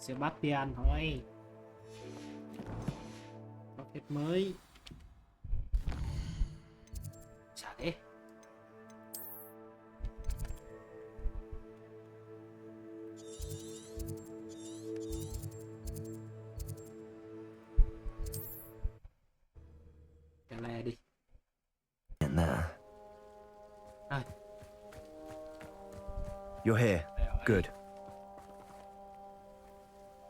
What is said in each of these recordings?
Sebastian thôi. Có phép mới. Sao thế? Cái này đi. Rồi. You're here. Good.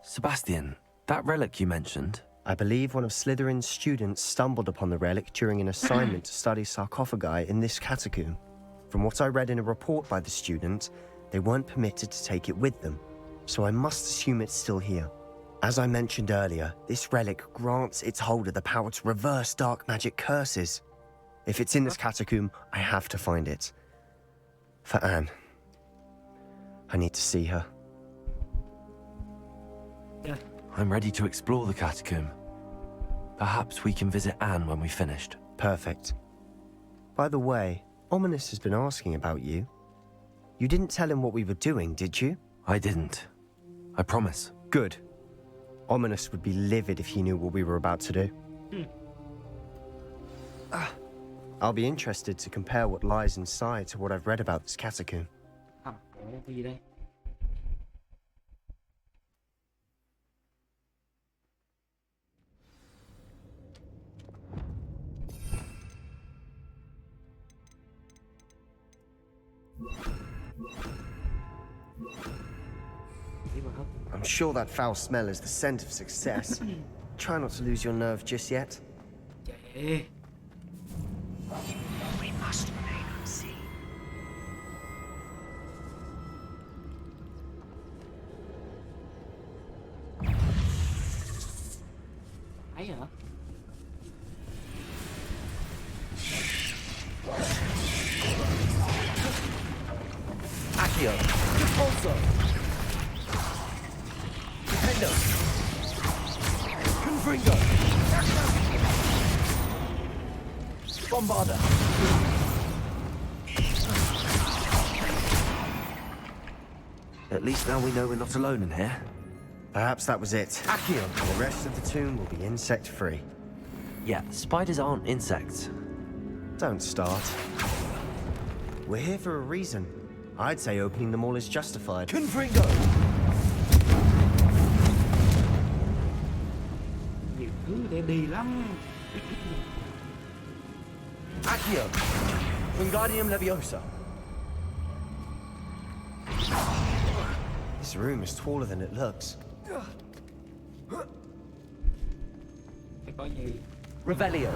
Sebastian, that relic you mentioned. I believe one of Slytherin's students stumbled upon the relic during an assignment to study sarcophagi in this catacomb. From what I read in a report by the student, they weren't permitted to take it with them, so I must assume it's still here. As I mentioned earlier, this relic grants its holder the power to reverse dark magic curses. If it's in this catacomb, I have to find it. For Anne. I need to see her. Yeah. I'm ready to explore the catacomb. Perhaps we can visit Anne when we've finished. Perfect. By the way, Ominous has been asking about you. You didn't tell him what we were doing, did you? I didn't. I promise. Good. Ominous would be livid if he knew what we were about to do. I'll be interested to compare what lies inside to what I've read about this catacomb. Ủa, cái gì đây? I'm sure that foul smell is the scent of success. Try not to lose your nerve just yet. Chạy. We must remain unseen. Thấy hả? Accio. Repulso. Defendo. Confringo. Bombarda. At least now we know we're not alone in here. Perhaps that was it. Accio. The rest of the tomb will be insect-free. Yeah, spiders aren't insects. Don't start. We're here for a reason. I'd say opening them all is justified. Confringo! Nhiều thứ để đi lắm. Accio! Wingardium Leviosa. This room is taller than it looks. Phải có gì? Revelio.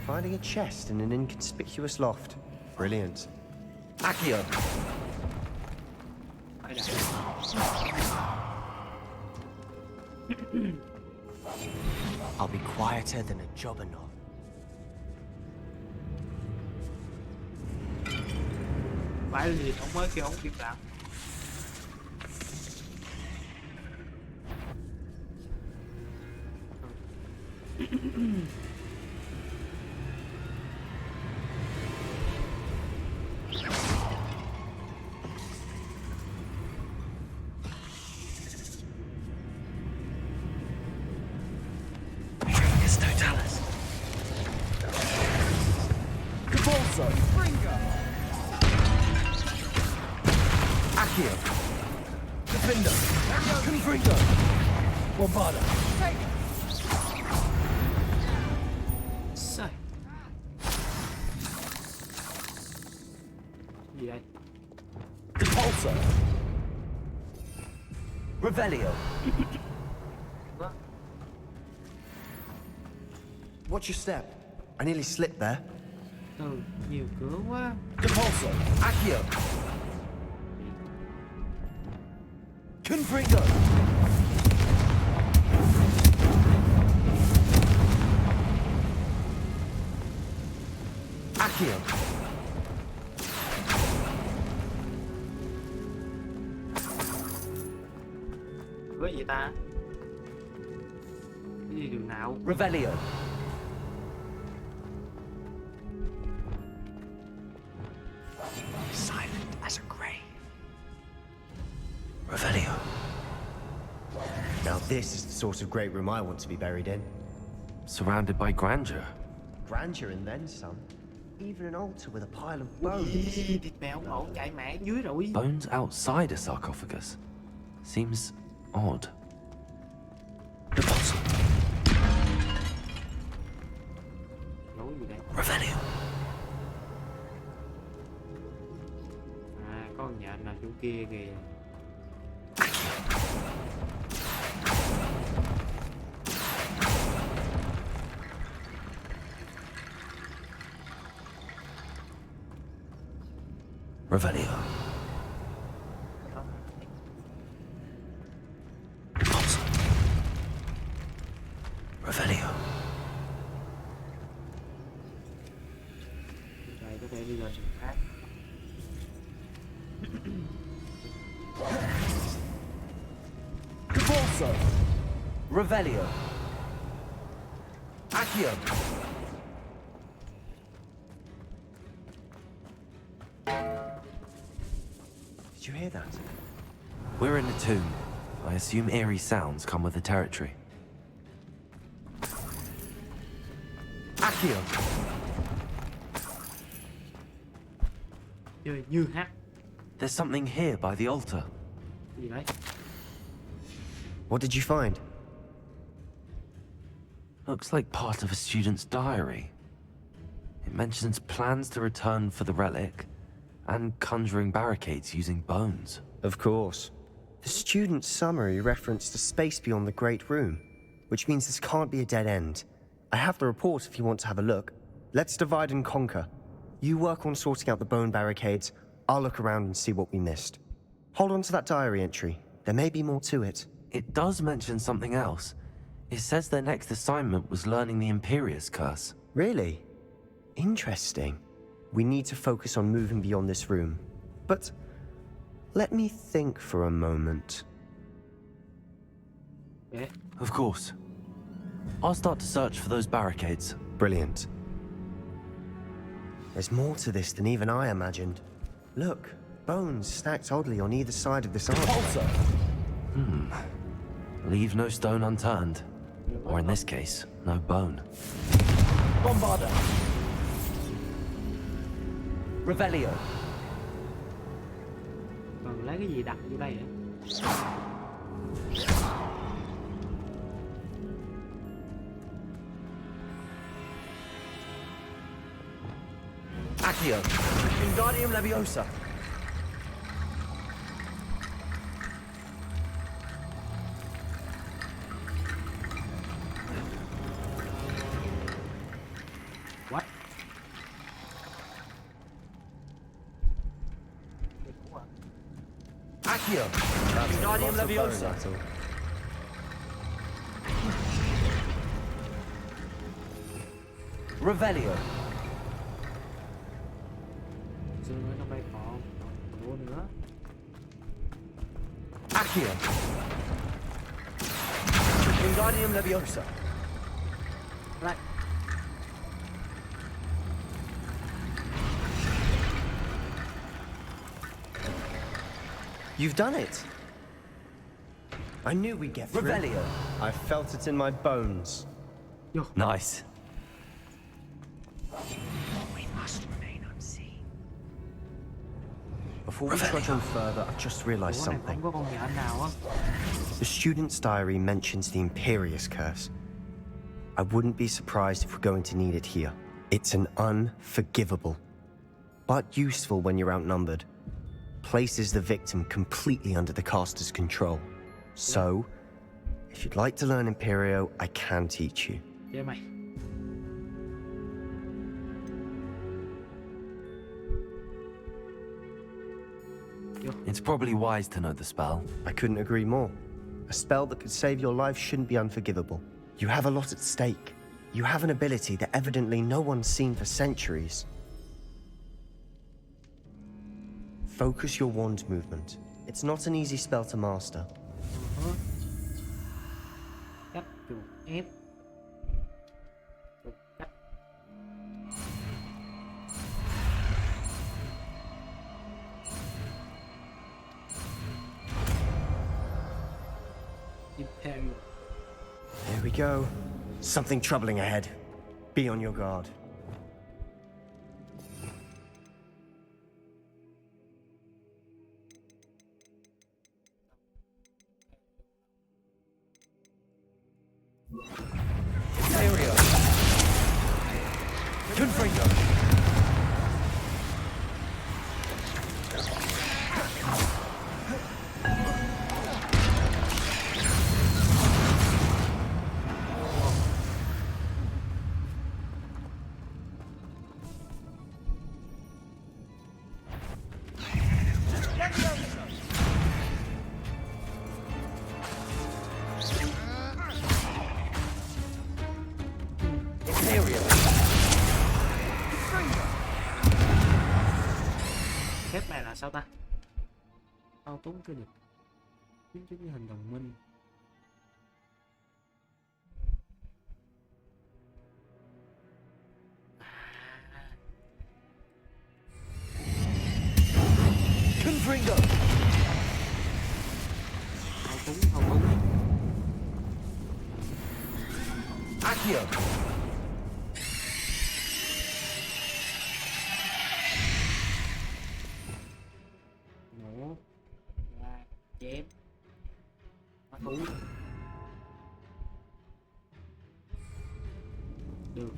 Finding a chest in an inconspicuous loft. Brilliant. Accio. Phải đặt. I'll be quieter than a jobberknoll. Phải gì không mới kêu không kịp làm. Accio. Defender. Confringo. Bombarda. Sai. Gì đây? Repulso. Revelio. Watch your step. I nearly slipped there. Nhiều cửa quá. Repulso. Accio. Confringo. Accio. Cửa gì ta? Cái gì đường nào? Revelio. Silent as a grave. Revelio. This is the sort of great room I want to be buried in. Surrounded by grandeur. Grandeur and then some. Even an altar with a pile of bones. Thịt mèo ổ chạy mẹ dưới rồi. Bones outside a sarcophagus. Seems odd. The bottom. Lối gì đây? Revelio. À, có con nhện nào chỗ kia kìa. Revelio. Bottom. Revelio. Đây có thể đi lên đường khác. Corso. Revelio. Accio. Did you hear that? We're in a tomb. I assume eerie sounds come with the territory. Accio. Chơi như hát. There's something here by the altar. Cái gì đấy? What did you find? Looks like part of a student's diary. It mentions plans to return for the relic and conjuring barricades using bones. Of course. The student's summary referenced a space beyond the Great Room, which means this can't be a dead end. I have the report if you want to have a look. Let's divide and conquer. You work on sorting out the bone barricades. I'll look around and see what we missed. Hold on to that diary entry. There may be more to it. It does mention something else. It says their next assignment was learning the Imperious Curse. Really? Interesting. We need to focus on moving beyond this room. But let me think for a moment. Yeah. Of course. I'll start to search for those barricades. Brilliant. There's more to this than even I imagined. Look, bones stacked oddly on either side of this arch. Corso. Leave no stone unturned. Or in this case, no bone. Bombarda. Revelio. Còn lấy cái gì đặt vô đây hả? Accio. Wingardium Leviosa. What? Accio. Wingardium Leviosa. Revelio. Xương ở trong đây còn đũa nữa. Accio. Wingardium Leviosa. Right. You've done it! I knew we'd get through. Revelio. I felt it in my bones. Vô. Nice. We must remain unseen. Before we trudge on further, I've just realized Ủa này something. không có con nhện nào á. The student's diary mentions the Imperious Curse. I wouldn't be surprised if we're going to need it here. It's an unforgivable, but useful when you're outnumbered. Places the victim completely under the caster's control. So, if you'd like to learn Imperio, I can teach you. Chơi mày. It's probably wise to know the spell. I couldn't agree more. A spell that could save your life shouldn't be unforgivable. You have a lot at stake. You have an ability that evidently no one's seen for centuries. Focus your wand movement. It's not an easy spell to master. Cách chuột ép. Chuột cách. Imperial. Here we go. Something troubling ahead. Be on your guard. Imperial. Confringo. Phép này là sao ta? Thao túng cái địch biến chứng hình đồng minh. Confringo. Thao túng. Accio. Nổ ra chém phá thú được.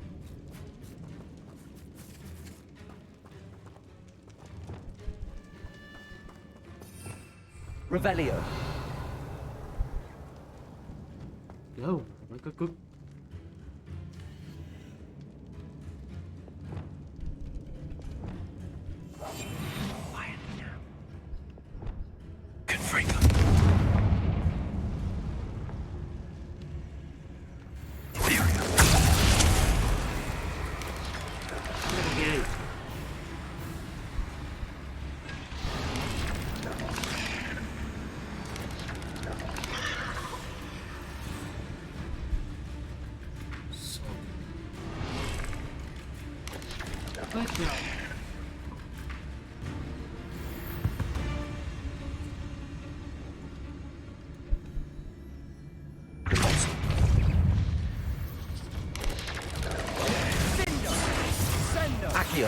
Revelio. Vô mới có cức. Confringo. Ghê. Hết rồi. Accio.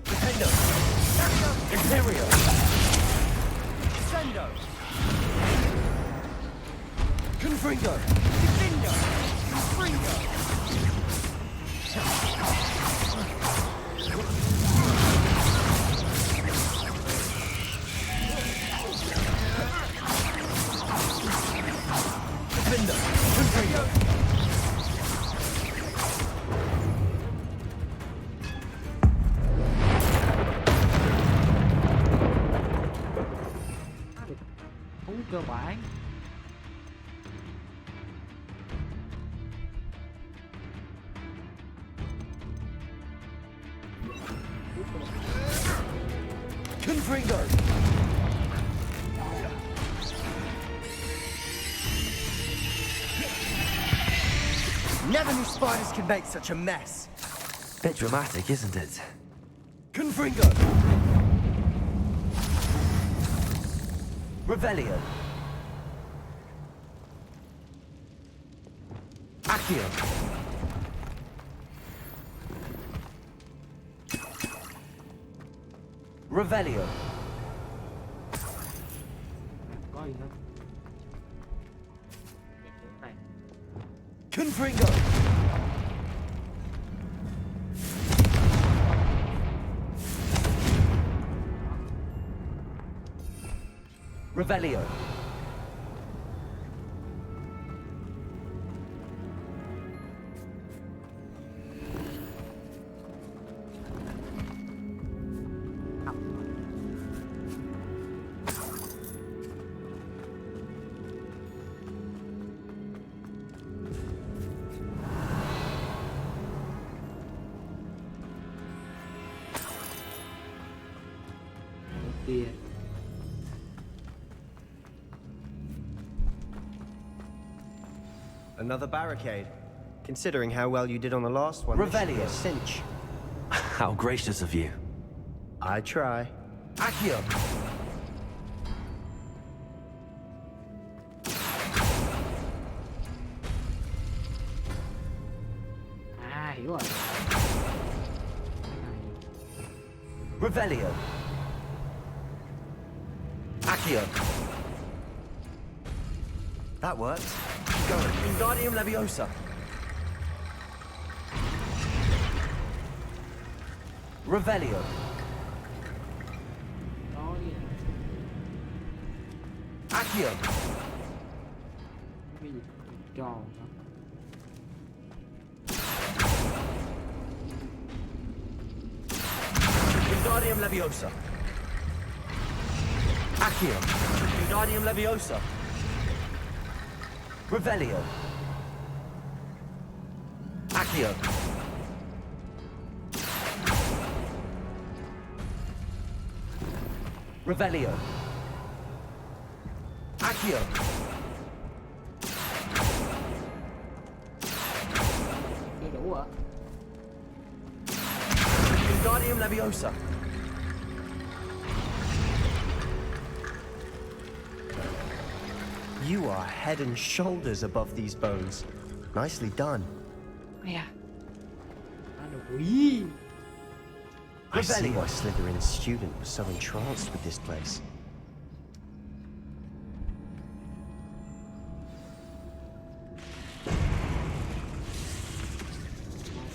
Defendo. Imperio. Descendo. Confringo. Defendo. Confringo. Defendo. Confringo. Thú cơ bản. Confringo. Never knew spiders could make such a mess. Bit dramatic, isn't it? Confringo. Revelio. Accio. Revelio. Có gì không? Này. Confringo. Revelio. Kia. Another barricade. Considering how well you did on the last one, this should be Revelio. a cinch. How gracious of you. I try. Accio. rồi. Revelio. Accio. That worked. Go. Wingardium Leviosa. Revelio. Đó đi. Accio. Cái gì? Tròn hả? Wingardium Leviosa. Accio. Wingardium Leviosa. Revelio. Accio. Revelio. Accio. Chưa đủ hả? Wingardium Leviosa. You are head and shoulders above these bones. Nicely done. Nè. Ăn được quý. I see why Slytherin's student was so entranced with this place.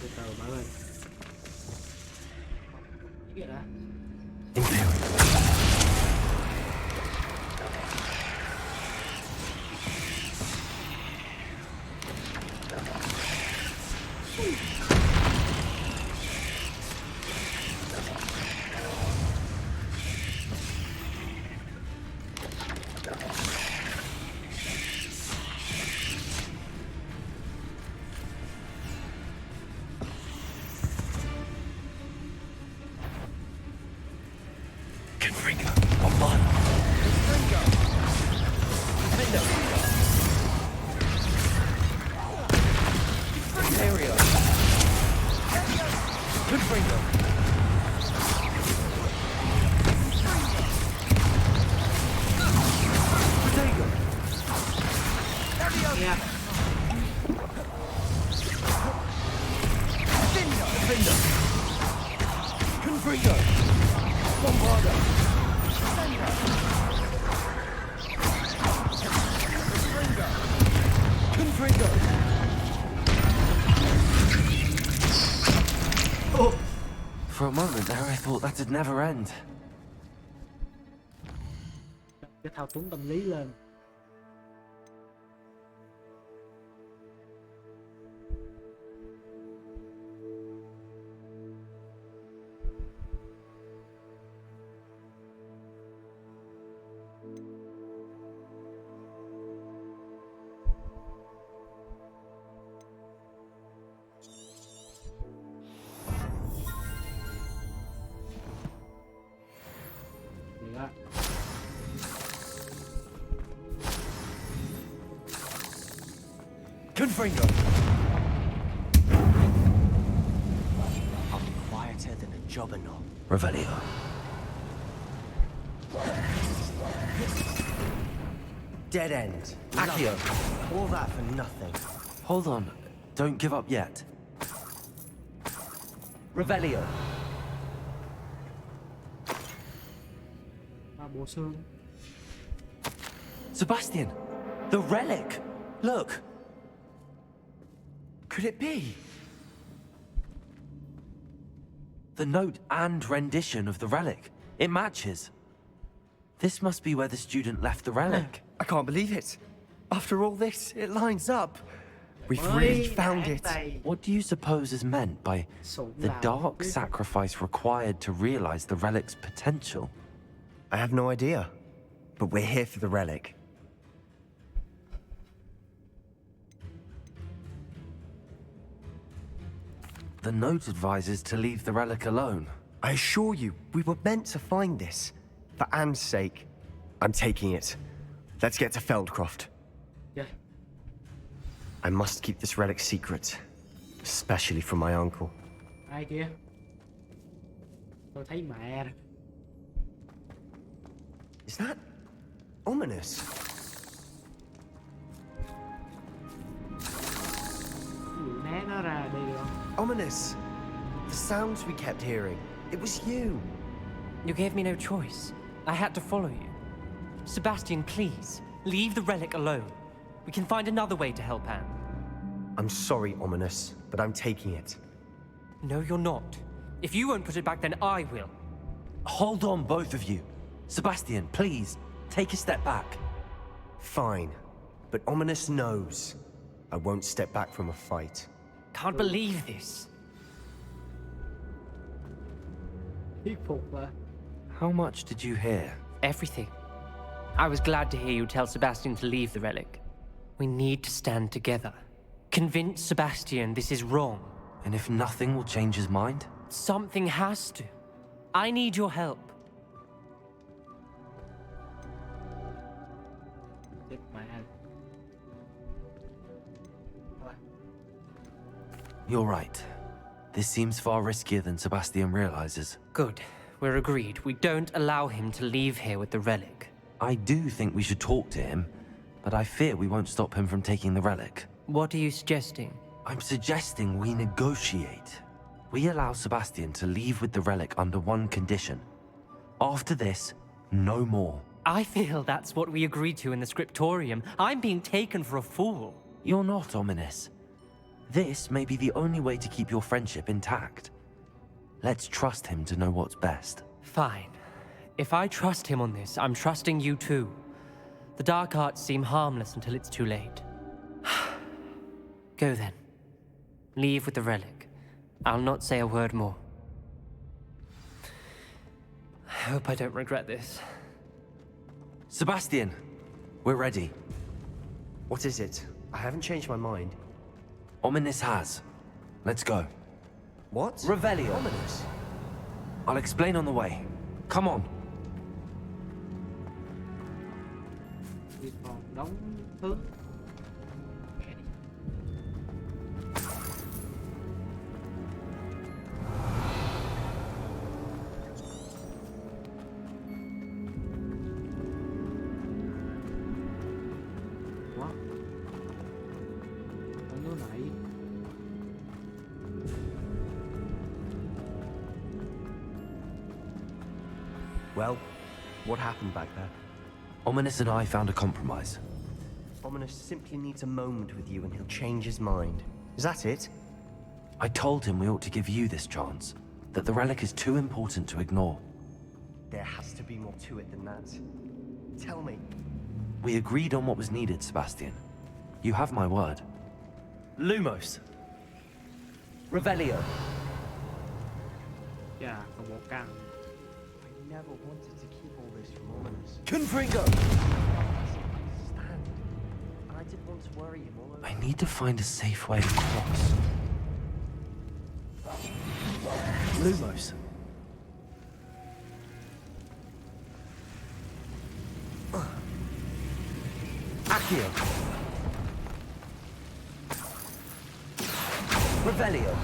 Từ từ bạn ơi. Cái gì đó? Confringo. Bombard. Defender. Imperio. Confringo. Protego. Nè. Defender. Confringo. Bombarda. Confringo. Oh. For a moment there, I thought that'd never end. Cái thao túng tâm lý lên. Vậy đó. Confringo. I'm quieter than a jobberknoll. Revelio. Dead end. Accio. All that for nothing. Hold on. Don't give up yet. Revelio. Ba bộ xương. Sebastian! The relic! Look! Could it be? The note and rendition of the relic. It matches. This must be where the student left the relic. I can't believe it. After all this, it lines up. We've really found it. What do you suppose is meant by the dark sacrifice required to realize the relic's potential? I have no idea. But we're here for the relic. The note advises to leave the relic alone. I assure you, we were meant to find this. For Anne's sake. I'm taking it. Let's get to Feldcroft. Yeah. I must keep this relic secret. Especially from my uncle. Ai kia? Tôi thấy mẹ rồi. Is that ominous? Ví dụ né nó ra đi được không? Ominous! The sounds we kept hearing, it was you! You gave me no choice. I had to follow you. Sebastian, please, leave the relic alone. We can find another way to help Anne. I'm sorry, Ominous, but I'm taking it. No, you're not. If you won't put it back, then I will. Hold on, both of you. Sebastian, please, take a step back. Fine, but Ominous knows. I won't step back from a fight. Can't believe this. Thuyết phục mà. How much did you hear? Everything. I was glad to hear you tell Sebastian to leave the relic. We need to stand together. Convince Sebastian this is wrong. And if nothing will change his mind? Something has to. I need your help. Chết mẹ. Thôi. You're right. This seems far riskier than Sebastian realizes. Good. We're agreed. We don't allow him to leave here with the relic. I do think we should talk to him, but I fear we won't stop him from taking the relic. What are you suggesting? I'm suggesting we negotiate. We allow Sebastian to leave with the relic under one condition. After this, no more. I feel that's what we agreed to in the scriptorium. I'm being taken for a fool. You're not, Ominous. This may be the only way to keep your friendship intact. Let's trust him to know what's best. Fine. If I trust him on this, I'm trusting you too. The dark arts seem harmless until it's too late. Go then. Leave with the relic. I'll not say a word more. I hope I don't regret this. Sebastian, we're ready. What is it? I haven't changed my mind. Ominous has. Let's go. What? Revelio. Ominous? I'll explain on the way. Come on. Thì còn đóng hướng. Mẹ đi. Quá. Ở nước này. Well, what happened back there? Ominous and I found a compromise. Ominous simply needs a moment with you and he'll change his mind. Is that it? I told him we ought to give you this chance, that the relic is too important to ignore. There has to be more to it than that. Tell me. We agreed on what was needed, Sebastian. You have my word. Lumos. Revelio. Chà, còn một căn. I never wanted to keep all this from Ominous. Confringo. I understand. And I didn't want to worry him all over. I need to find a safe way across. Lumos. Accio. Revelio.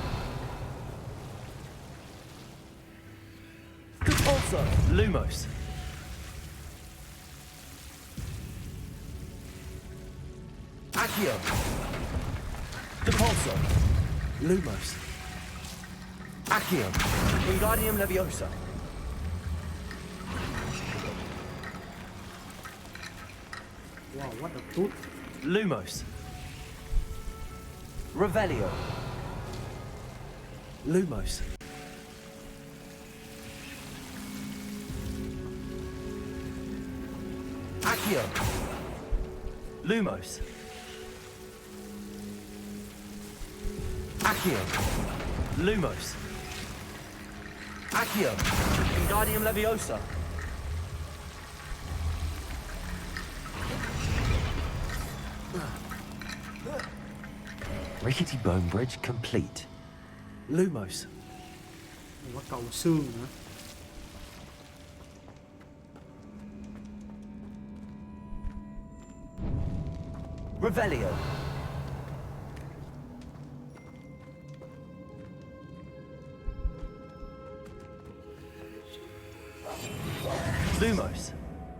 Compulso. Lumos. Accio. Compulso. Lumos. Accio. Wingardium Leviosa. Wow, what the fuck? Lumos. Revelio. Lumos. Accio. Lumos. Accio. Lumos. Accio. Wingardium Leviosa. Rickety bone bridge complete. Lumos. Có cầu xương nữa. Revelio. Lumos.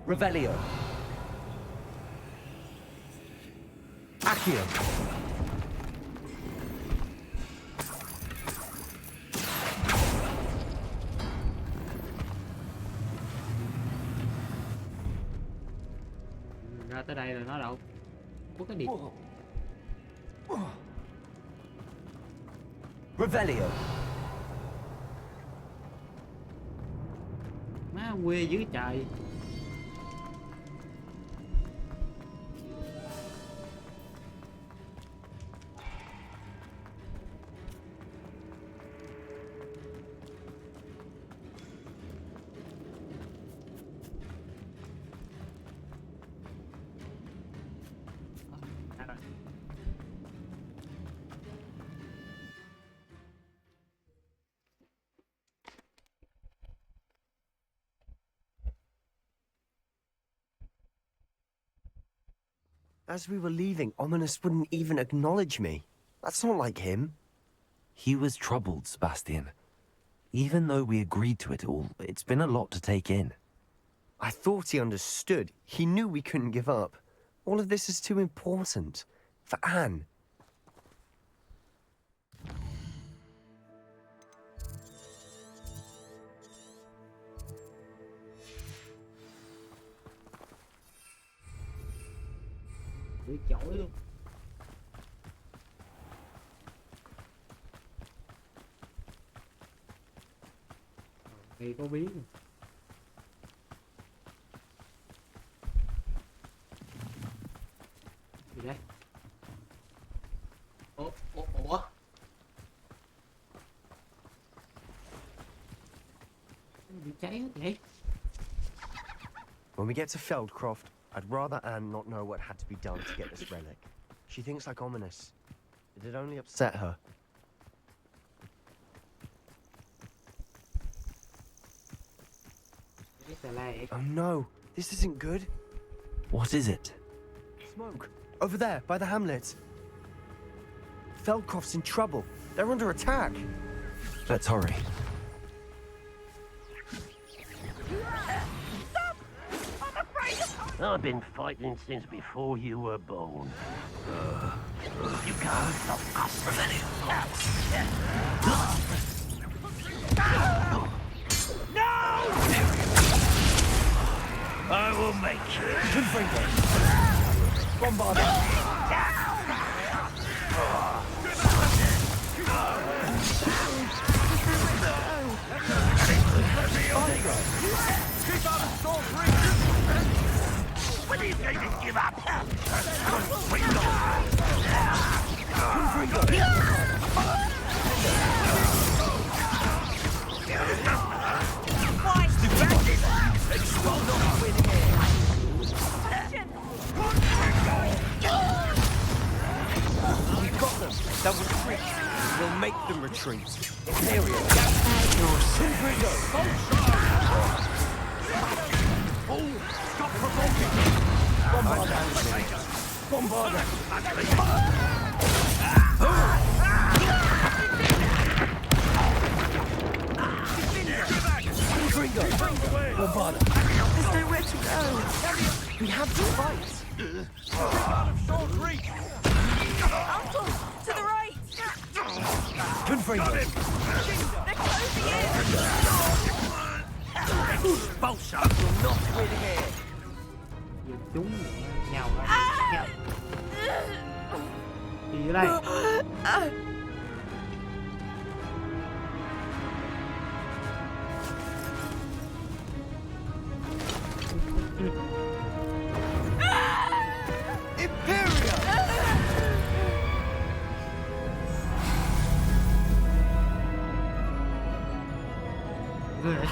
Revelio. Accio. Ra tới đây rồi nó đâu? Có cái điện. Revelio. Má quê dữ trời. As we were leaving, Ominous wouldn't even acknowledge me. That's not like him. He was troubled, Sebastian. Even though we agreed to it all, it's been a lot to take in. I thought he understood. He knew we couldn't give up. All of this is too important. For Anne. Bị chổi luôn. Thì có biến. Gì đây? Ủa? Bị cháy hết vậy? When we get to Feldcroft, I'd rather Anne not know what had to be done to get this relic. She thinks like Ominous. It'd only upset her. Oh no, this isn't good. What is it? Smoke. Over there, by the hamlet. Feldcroft's in trouble. They're under attack. Let's hurry. I've been fighting since before you were born. You can't stop us, Revelio. No! I will make you. Bombard. Keep out of Soul Free! When are you going to give up? We've got them. They'll retreat. We'll make them retreat. Imperial. Stop provoking! Bombard. Bombard. There's nowhere to go. We have to fight. Out of short reach! Uncle, to the right. Confringo. They're closing in. Expulsion! Will not win here. Vừa trúng nhào ra. Nhào. Gì ở đây? Imperial. Ghê vậy?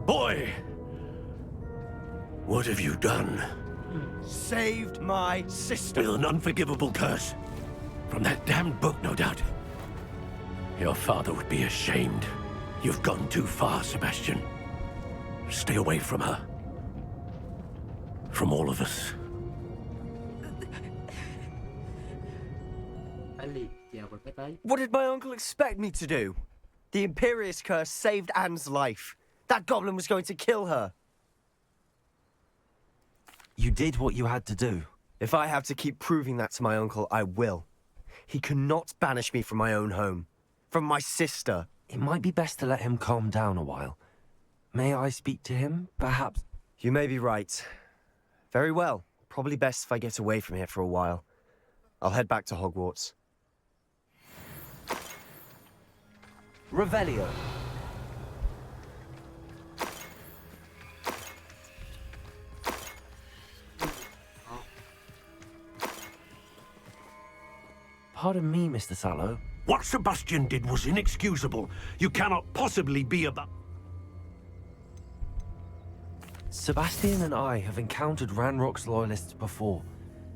Boy! What have you done? Saved my sister. With an unforgivable curse. From that damned book, no doubt. Your father would be ashamed. You've gone too far, Sebastian. Stay away from her. From all of us. Phải liệt vào vào cái tới. What did my uncle expect me to do? The Imperious curse saved Anne's life. That goblin was going to kill her. You did what you had to do. If I have to keep proving that to my uncle, I will. He cannot banish me from my own home. From my sister. It might be best to let him calm down a while. May I speak to him, perhaps? You may be right. Very well. Probably best if I get away from here for a while. I'll head back to Hogwarts. Revelio. Pardon me, Mr. Sallow. What Sebastian did was inexcusable. You cannot possibly be about... Sebastian and I have encountered Ranrock's loyalists before.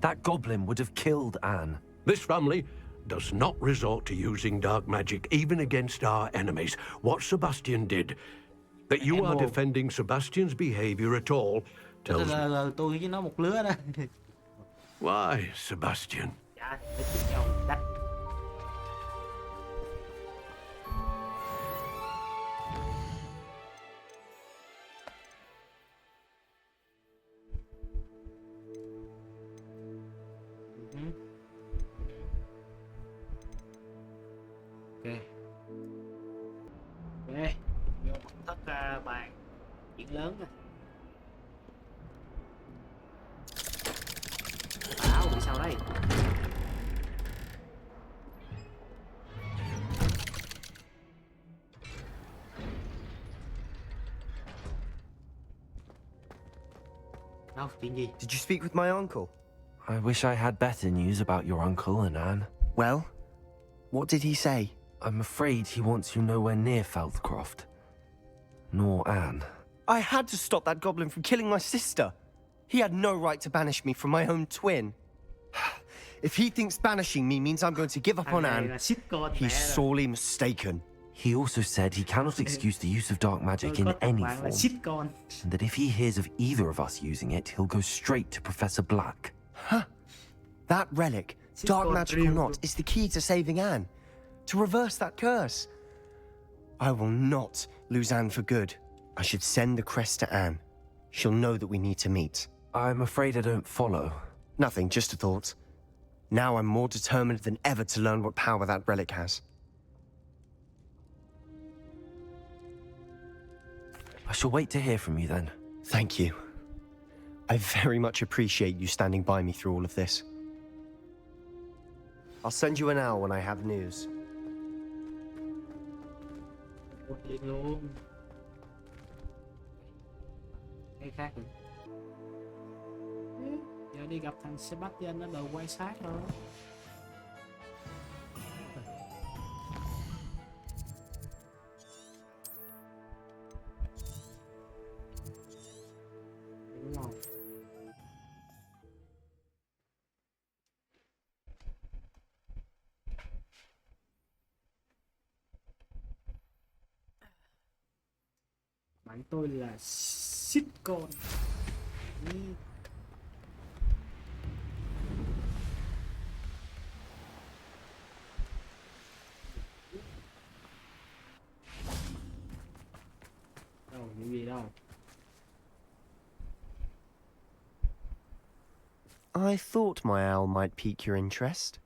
That goblin would have killed Anne. This family does not resort to using dark magic, even against our enemies. What Sebastian did, that you are defending Sebastian's behavior at all, tells me... Tôi với nó một lứa đó. Why, Sebastian? Dạ, nói chuyện nhau đắt. Ok. Ok. Vô mật thất bàn chuyện lớn nè. Áo bị sao đây? Đâu, chuyện gì? Did you speak with my uncle? I wish I had better news about your uncle and Anne. Well, what did he say? I'm afraid he wants you nowhere near Feldcroft. Nor Anne. I had to stop that goblin from killing my sister. He had no right to banish me from my own twin. If he thinks banishing me means I'm going to give up on Anne, he's sorely mistaken. He also said he cannot excuse the use of dark magic in any form, and that if he hears of either of us using it, he'll go straight to Professor Black. Huh. That relic, dark magic or not, is the key to saving Anne. To reverse that curse. I will not lose Anne for good. I should send the crest to Anne. She'll know that we need to meet. I'm afraid I don't follow. Nothing, just a thought. Now I'm more determined than ever to learn what power that relic has. I shall wait to hear from you then. Thank you. I very much appreciate you standing by me through all of this. I'll send you an owl when I have news. Chuyện luôn. Cái khác rồi. Giờ đi gặp thằng Sebastian nó đồ quay sát rồi. Đúng không? Bạn tôi là sitcom. Đâu, những gì đâu. I thought my owl might pique your interest.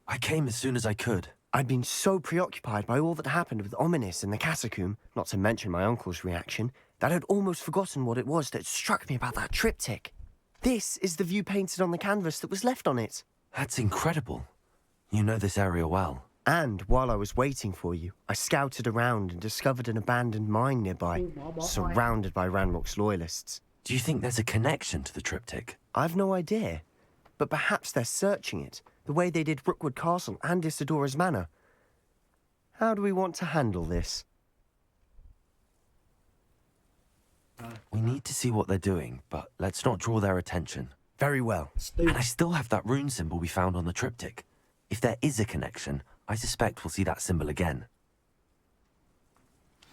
I came as soon as I could. I'd been so preoccupied by all that happened with Ominis in the catacomb, not to mention my uncle's reaction, that I'd almost forgotten what it was that struck me about that triptych. This is the view painted on the canvas that was left on it. That's incredible. You know this area well. And while I was waiting for you, I scouted around and discovered an abandoned mine nearby, surrounded by Ranrock's loyalists. Do you think there's a connection to the triptych? I've no idea, but perhaps they're searching it, the way they did Rookwood Castle and Isidora's Manor. How do we want to handle this? We need to see what they're doing, but let's not draw their attention. Very well. And I still have that rune symbol we found on the triptych. If there is a connection, I suspect we'll see that symbol again.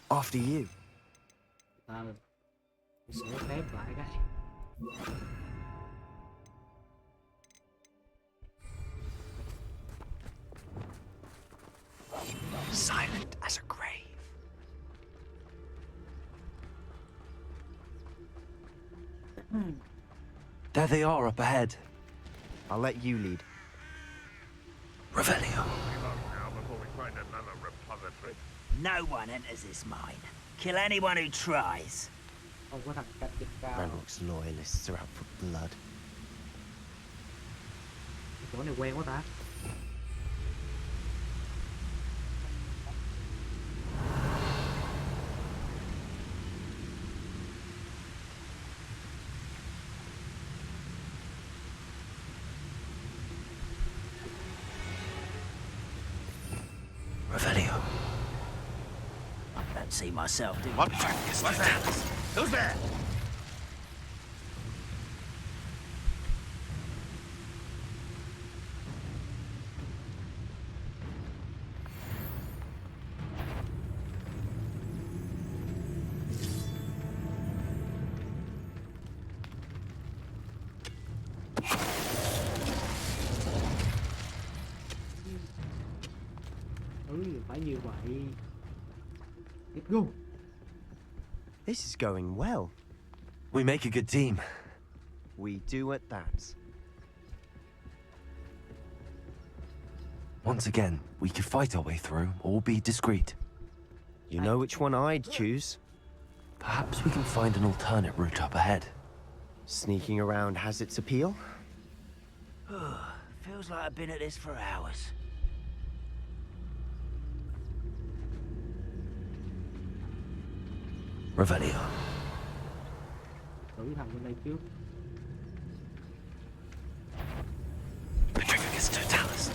After you. Sẽ khép lại cái. Silent as a grave. There they are up ahead. I'll let you lead. Revelio. No one enters this mine. Kill anyone who tries. Không có thằng cạnh đỉnh cao. Ranrock's loyalists are out for blood. Chỗ này quen quá ta. Revelio. I don't see myself doing What's that? Who's there? Phải như vậy. Let's go. This is going well. We make a good team. We do at that. Once again, we could fight our way through or be discreet. You know which one I'd choose. Perhaps we can find an alternate route up ahead. Sneaking around has its appeal. Feels like I've been at this for hours. Revelio. Thử thằng bên đây trước. Petrificus totalis.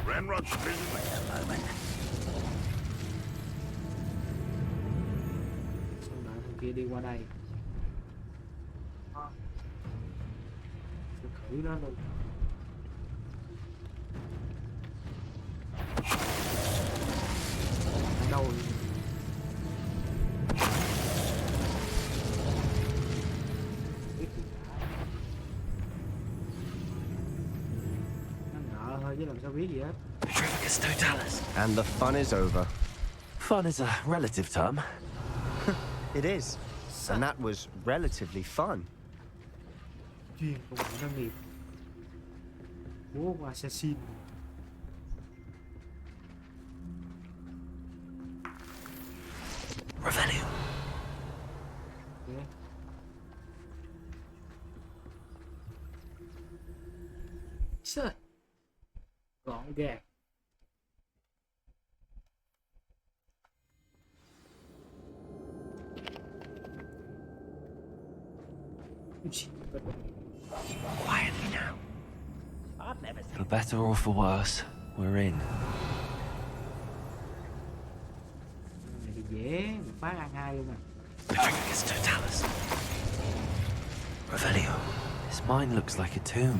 Ranrock's busy. Wait a moment. Xong đợi thằng kia đi qua đây. Sẽ khử nó luôn. Ở đâu rồi? Nó ngợ thôi chứ làm sao biết gì hết. Petrificus totalis. And the fun is over. Fun is a relative term. It is. And that was relatively fun. Chuyên của mọi năng nghiệp. Bố của assassin. Revelio. Yeah. Sơ. Gọn gàng. Quietly now. I've never seen For better or for worse, we're in. Này thì dễ, một phát ăn hai luôn à. Petrificus totalis. Revelio. This mine looks like a tomb.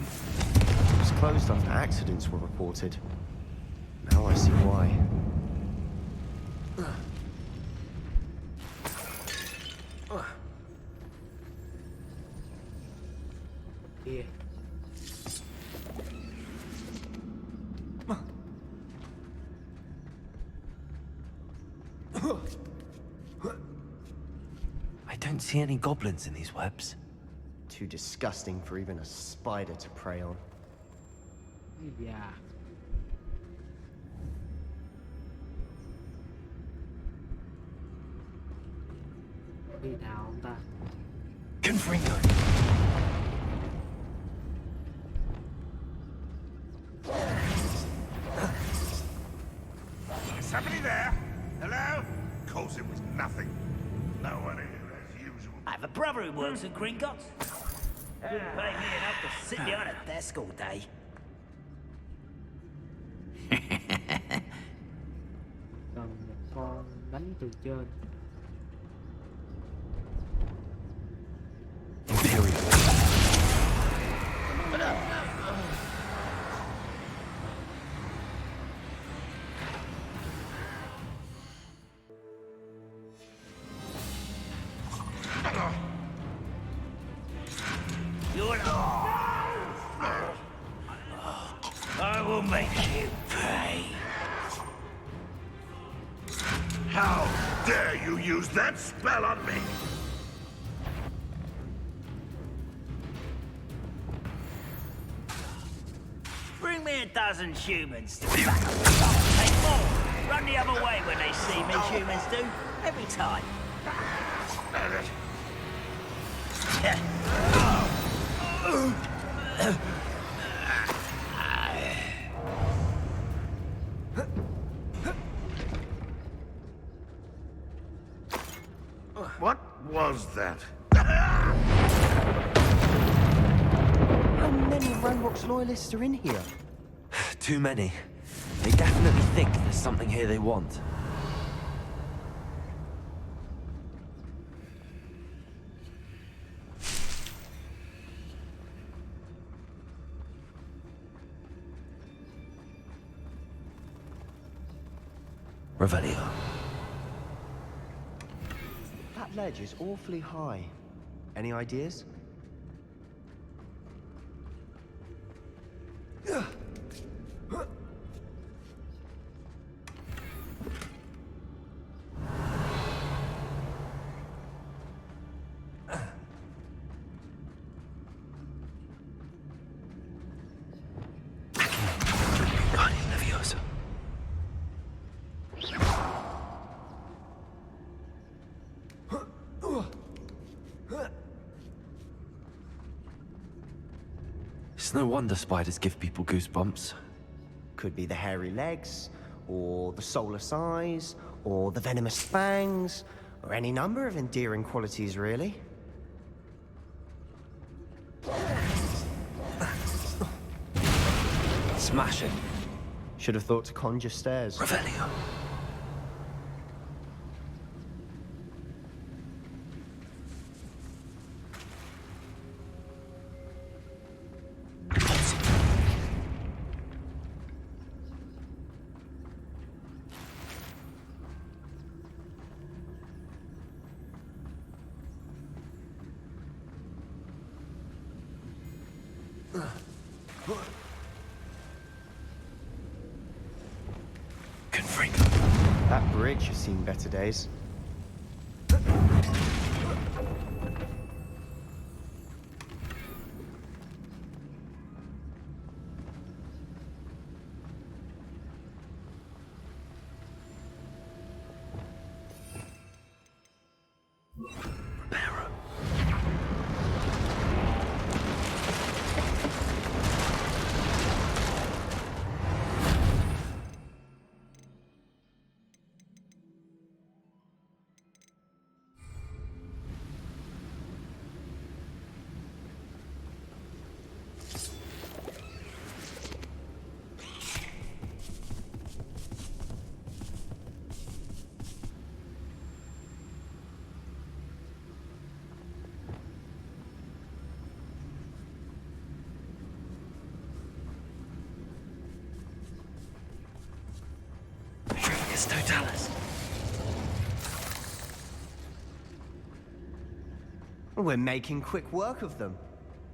It was closed after accidents were reported. Now I see why. Kìa. I don't see any goblins in these webs. Too disgusting for even a spider to prey on. Dạ. Đi nào ông ta? Confringo. Is somebody there? Hello? Of course it was nothing. No one here as usual. I have a brother who works at Gringotts. Wouldn't pay me enough to sit behind a desk all day. Cần một con đánh từ trên. Imperial. You're I will make you pay. How dare you use that spell on me? Bring me a dozen humans to back up. I'll take more. Run the other way when they see me, humans do. Every time. What was that? How many Ranrock's loyalists are in here? Too many. They definitely think there's something here they want. Revelio. That ledge is awfully high. Any ideas? It's no wonder spiders give people goosebumps. Could be the hairy legs, or the soulless eyes, or the venomous fangs, or any number of endearing qualities, really. Smash it. Should have thought to conjure stairs. Revelio. That bridge has seen better days. Totalis. We're making quick work of them.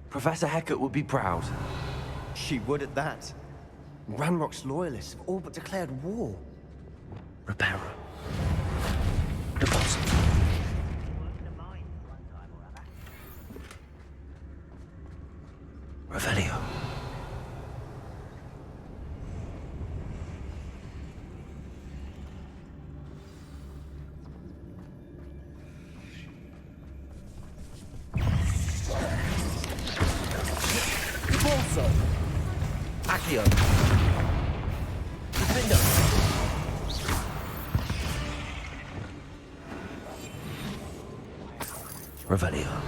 Professor Hecat would be proud. She would at that. Ranrock's loyalists have all but declared war. Reparo. Deposit. Revelio. Accio. Defender. Revelio.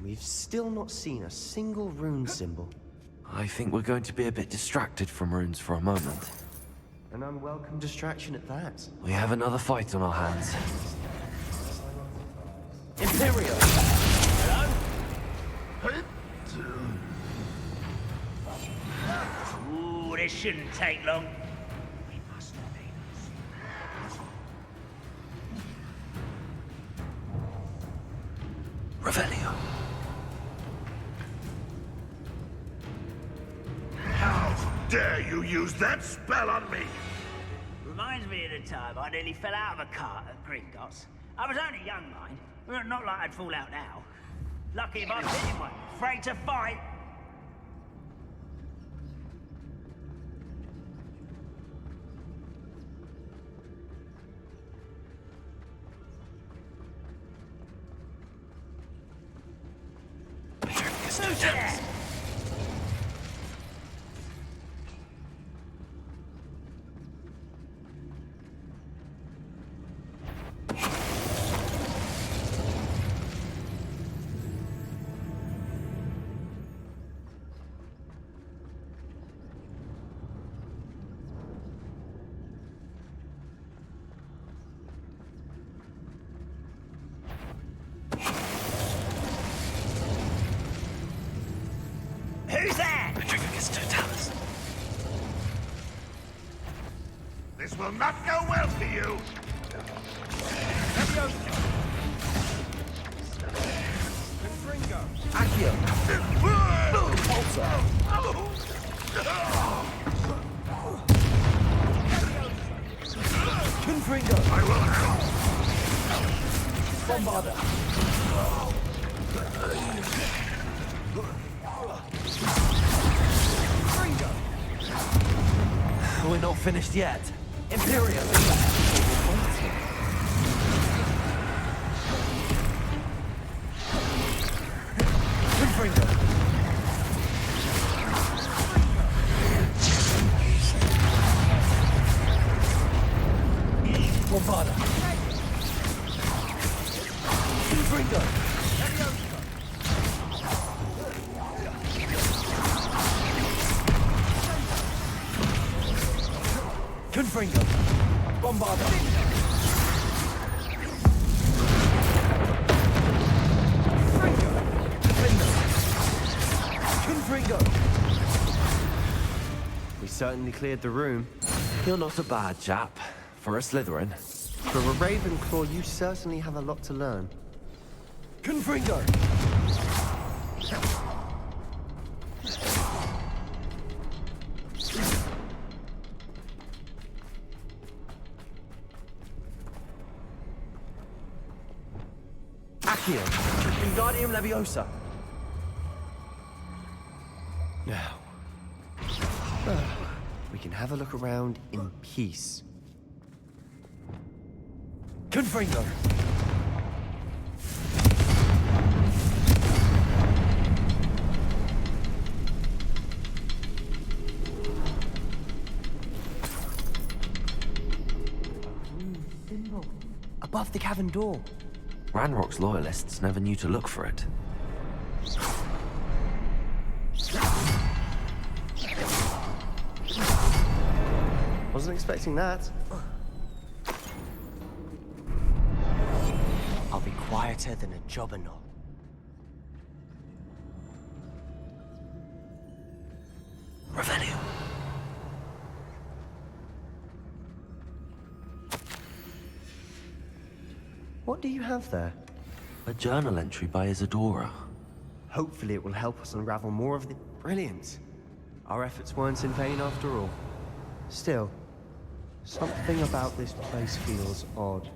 We've still not seen a single rune symbol. I think we're going to be a bit distracted from runes for a moment. An unwelcome distraction at that. We have another fight on our hands. Imperial! Hello? Ooh, this shouldn't take long. We must Revelio. How dare you use that spell on me? Reminds me of the time I nearly fell out of a cart at Gringotts. I was only young, mind, Well, not like I'd fall out now. Lucky if I'm hitting one. Afraid to fight. Who's there? Who's there? This will not go well for you. I will help. We're not finished yet. Imperium. Bombarda. Confringo. Bombarda. Confringo. We certainly cleared the room. You're not a bad chap. For a Slytherin. For a Ravenclaw, you certainly have a lot to learn. Confringo. Accio. Wingardium Leviosa. Now, we can have a look around in peace. Confringo. Above the cavern door. Ranrock's loyalists never knew to look for it. Wasn't expecting that. I'll be quieter than a jobberknoll. Revelio. What do you have there? A journal entry by Isadora. Hopefully it will help us unravel more of the... Brilliant. Our efforts weren't in vain after all. Still, something about this place feels odd.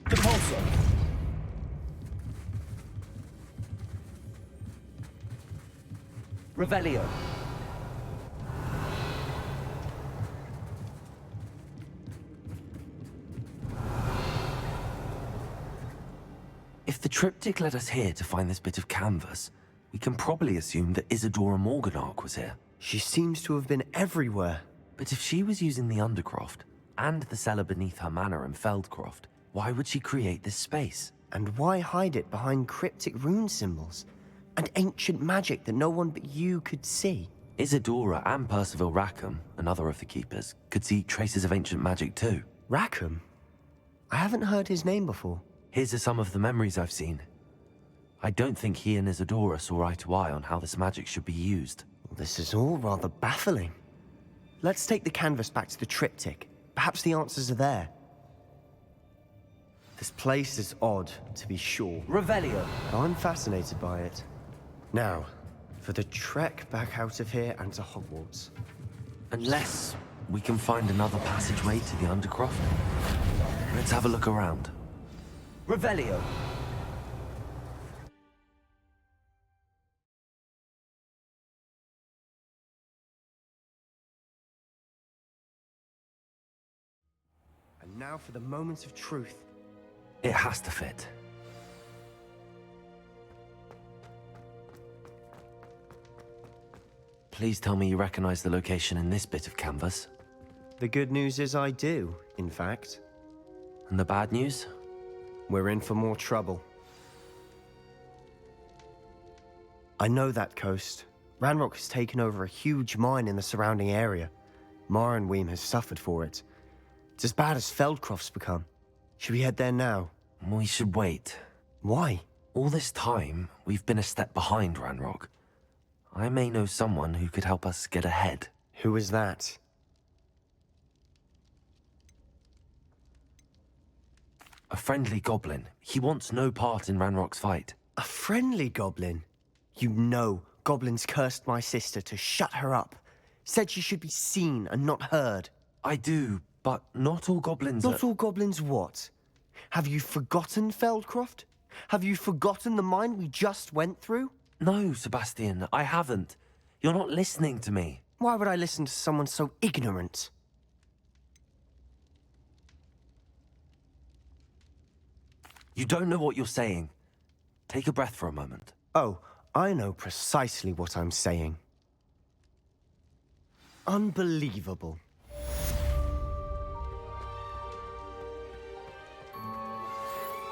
Depulso. Revelio. If the triptych led us here to find this bit of canvas, we can probably assume that Isadora Morganach was here. She seems to have been everywhere. But if she was using the Undercroft, and the cellar beneath her manor in Feldcroft, why would she create this space? And why hide it behind cryptic rune symbols? And ancient magic that no one but you could see? Isadora and Percival Rackham, another of the Keepers, could see traces of ancient magic too. Rackham? I haven't heard his name before. Here's are some of the memories I've seen. I don't think he and Isadora saw eye to eye on how this magic should be used. This is all rather baffling. Let's take the canvas back to the triptych. Perhaps the answers are there. This place is odd, to be sure. Revelio. I'm fascinated by it. Now, for the trek back out of here and to Hogwarts. Unless we can find another passageway to the Undercroft. Let's have a look around. Revelio. And now for the moment of truth. It has to fit. Please tell me you recognize the location in this bit of canvas. The good news is I do, in fact. And the bad news? We're in for more trouble. I know that coast. Ranrock has taken over a huge mine in the surrounding area. Marrenweem has suffered for it. It's as bad as Feldcroft's become. Should we head there now? We should wait. Why? All this time, we've been a step behind Ranrock. I may know someone who could help us get ahead. Who is that? A friendly goblin. He wants no part in Ranrock's fight. A friendly goblin? You know, goblins cursed my sister to shut her up. Said she should be seen and not heard. I do, but not all goblins Not all goblins what? Have you forgotten Feldcroft? Have you forgotten the mine we just went through? No, Sebastian, I haven't. You're not listening to me. Why would I listen to someone so ignorant? You don't know what you're saying. Take a breath for a moment. Oh, I know precisely what I'm saying. Unbelievable.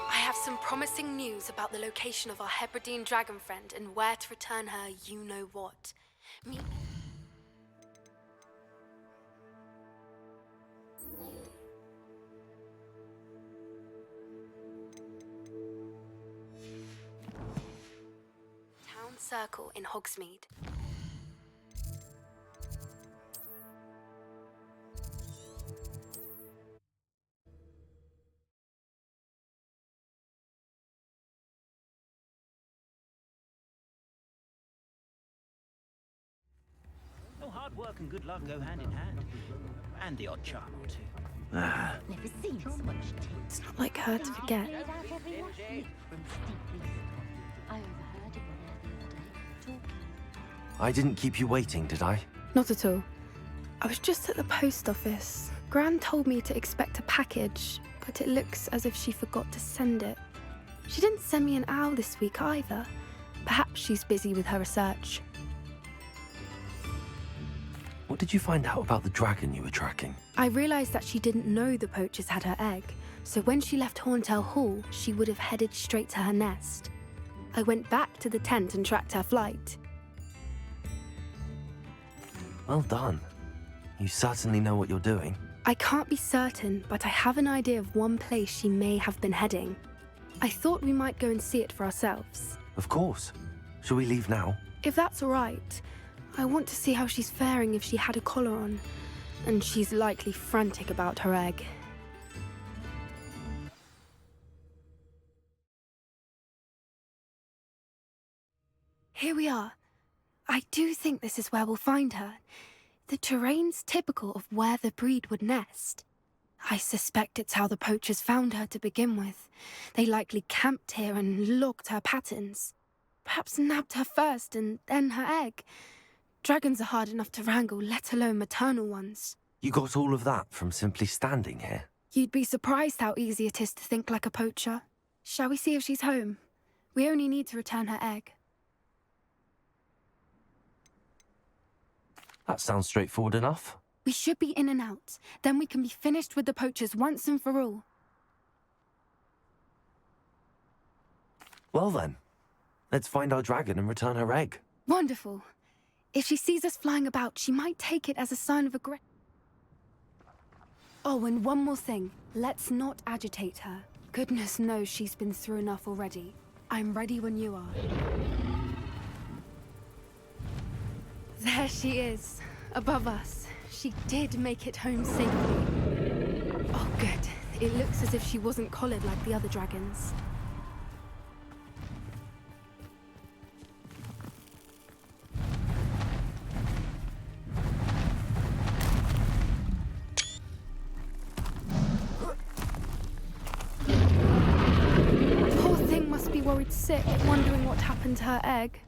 I have some promising news about the location of our Hebridean dragon friend and where to return her you-know-what. Me... Town Circle in Hogsmeade. Hard work and good luck go hand in hand. And the odd charm or two. Never seen so much tea. It's not like her to forget. I didn't keep you waiting, did I? Not at all. I was just at the post office. Gran told me to expect a package, but it looks as if she forgot to send it. She didn't send me an owl this week either. Perhaps she's busy with her research. What did you find out about the dragon you were tracking? I realised that she didn't know the poachers had her egg, so when she left Horntail Hall, she would have headed straight to her nest. I went back to the tent and tracked her flight. Well done. You certainly know what you're doing. I can't be certain, but I have an idea of one place she may have been heading. I thought we might go and see it for ourselves. Of course. Shall we leave now? If that's all right. I want to see how she's faring if she had a collar on. And she's likely frantic about her egg. Here we are. I do think this is where we'll find her. The terrain's typical of where the breed would nest. I suspect it's how the poachers found her to begin with. They likely camped here and logged her patterns. Perhaps nabbed her first and then her egg. Dragons are hard enough to wrangle, let alone maternal ones. You got all of that from simply standing here? You'd be surprised how easy it is to think like a poacher. Shall we see if she's home? We only need to return her egg. That sounds straightforward enough. We should be in and out. Then we can be finished with the poachers once and for all. Well then, let's find our dragon and return her egg. Wonderful. If she sees us flying about, she might take it as a sign of aggression. Oh, and one more thing. Let's not agitate her. Goodness knows she's been through enough already. I'm ready when you are. There she is, above us. She did make it home safely. Oh, good. It looks as if she wasn't collared like the other dragons. Poor thing must be worried sick, wondering what happened to her egg.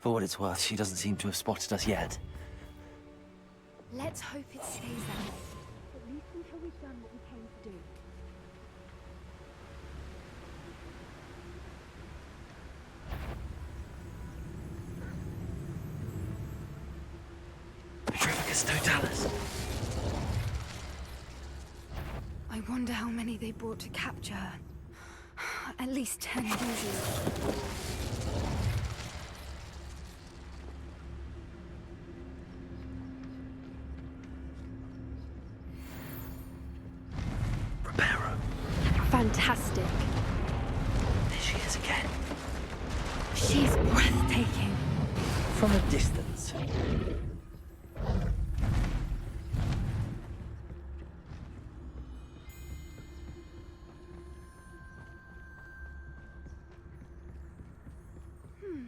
For what it's worth, she doesn't seem to have spotted us yet. Let's hope it stays that way. At least until we've done what we came to do. Petrificus totalis. I wonder how many they brought to capture her. At least 10 usually. Fantastic. There she is again. She's breathtaking. From a distance.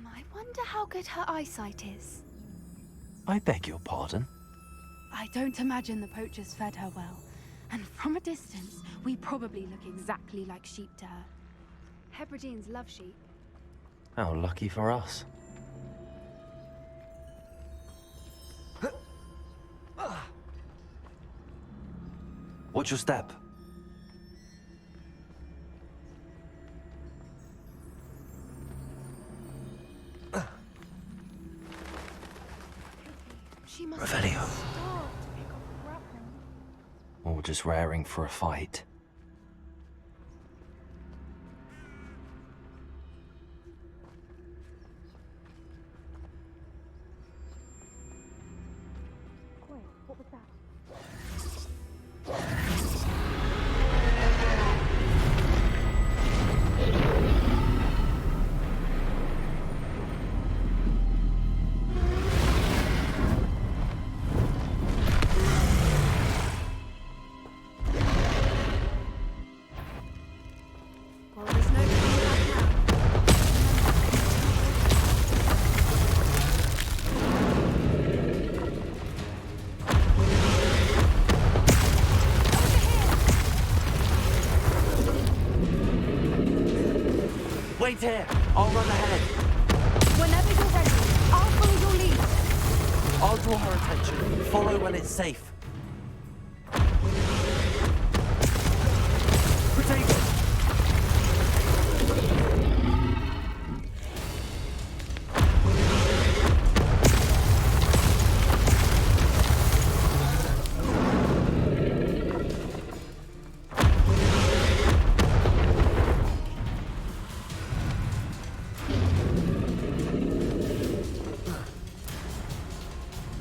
I wonder how good her eyesight is. I beg your pardon? I don't imagine the poachers fed her well. And from a distance, we probably look exactly like sheep to her. Hebrideans love sheep. How lucky for us. Watch your step. She must Revelio. have starved to pick up a grappling. Or just raring for a fight. Wait, what was that? Well, there's no coming back now. Wait here! I'll run ahead. Whenever you're ready, I'll follow your lead. I'll draw her attention. Follow when it's safe. Potato!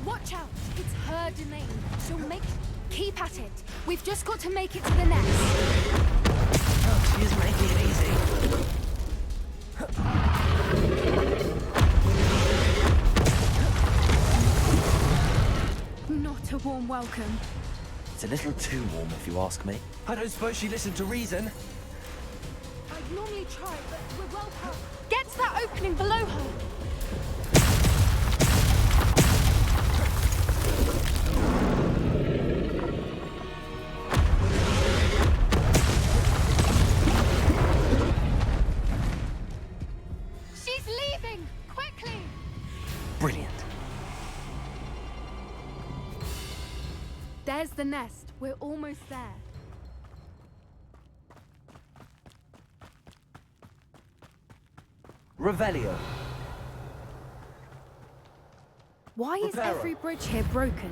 Watch out! It's her domain. She'll make... Keep at it. We've just got to make it to the nest. Oh, she is making it easy. Not a warm welcome. It's a little too warm, if you ask me. I don't suppose she listened to reason. I'd normally try, but we're well past. Get to that opening below her. She's leaving! Quickly! Brilliant. There's the nest. We're almost there. Revelio. Why is Reparo. every bridge here broken?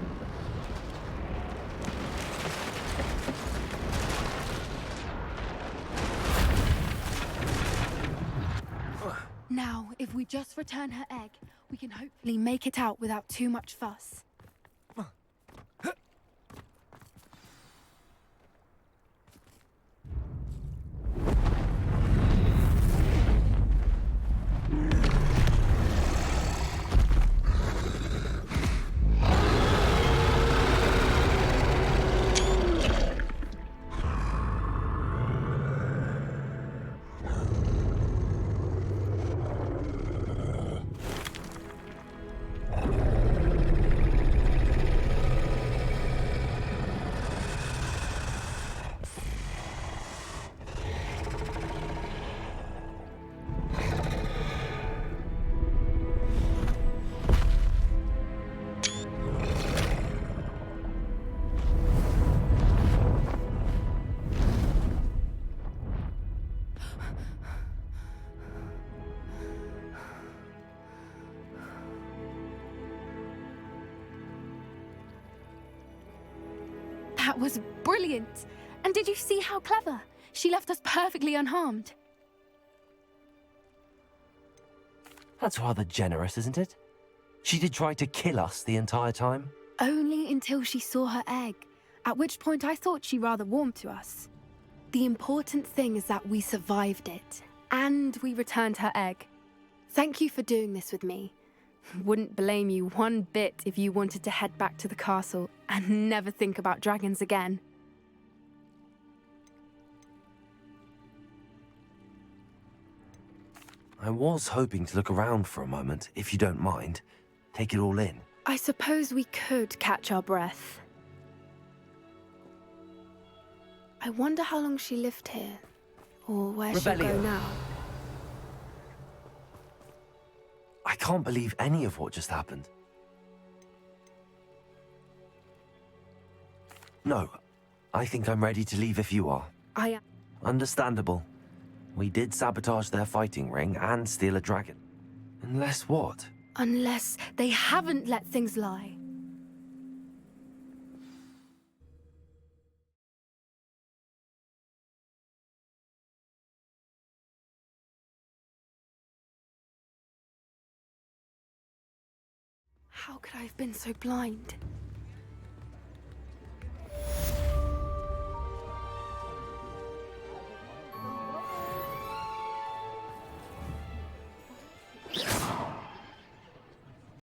Now, if we just return her egg, we can hopefully make it out without too much fuss. That was brilliant. And did you see how clever? She left us perfectly unharmed. That's rather generous, isn't it? She did try to kill us the entire time. Only until she saw her egg, at which point I thought she rather warmed to us. The important thing is that we survived it, and we returned her egg. Thank you for doing this with me. Wouldn't blame you one bit if you wanted to head back to the castle and never think about dragons again. I was hoping to look around for a moment, if you don't mind. Take it all in. I suppose we could catch our breath. I wonder how long she lived here, or where she'll go now. I can't believe any of what just happened. No, I think I'm ready to leave if you are. I am. Understandable. We did sabotage their fighting ring and steal a dragon. Unless what? Unless they haven't let things lie. How could I have been so blind?